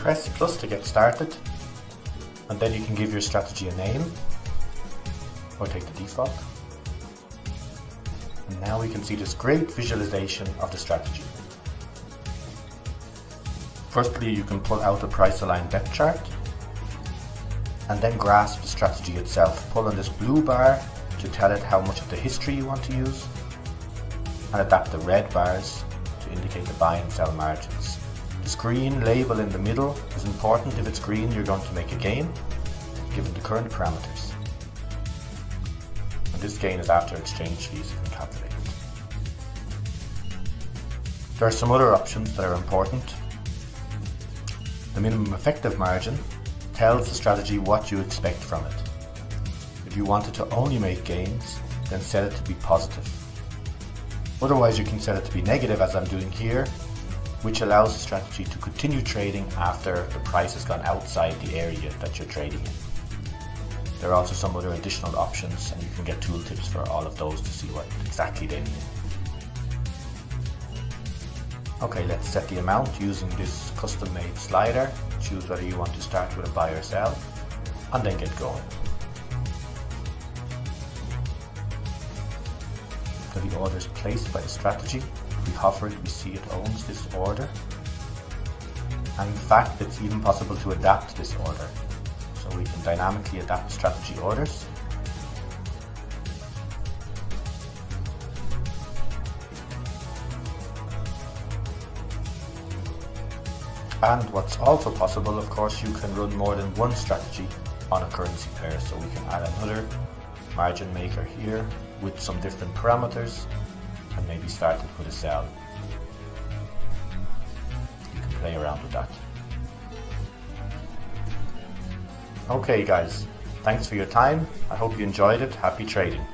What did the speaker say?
Press plus to get started, and then you can give your strategy a name, or take the default. And now we can see this great visualization of the strategy. Firstly, you can pull out a price aligned depth chart, and then grasp the strategy itself. Pull on this blue bar to tell it how much of the history you want to use, and adapt the red bars to indicate the buy and sell margins. This green label in the middle is important. If it's green, you're going to make a gain, given the current parameters. And this gain is after exchange fees have been calculated. There are some other options that are important. The minimum effective margin tells the strategy what you expect from it. If you wanted to only make gains, then set it to be positive. Otherwise, you can set it to be negative, as I'm doing here, which allows the strategy to continue trading after the price has gone outside the area that you're trading in. There are also some other additional options, and you can get tooltips for all of those to see what exactly they mean. Okay, let's set the amount using this custom-made slider. Choose whether you want to start with a buy or sell, and then get going. So the order is placed by the strategy. If we hover it, we see it owns this order. And in fact, it's even possible to adapt this order. So we can dynamically adapt strategy orders. And what's also possible, of course, you can run more than one strategy on a currency pair. So we can add another margin maker here with some different parameters, and maybe start it with a sell. You can play around with that. Okay guys, thanks for your time. I hope you enjoyed it. Happy trading.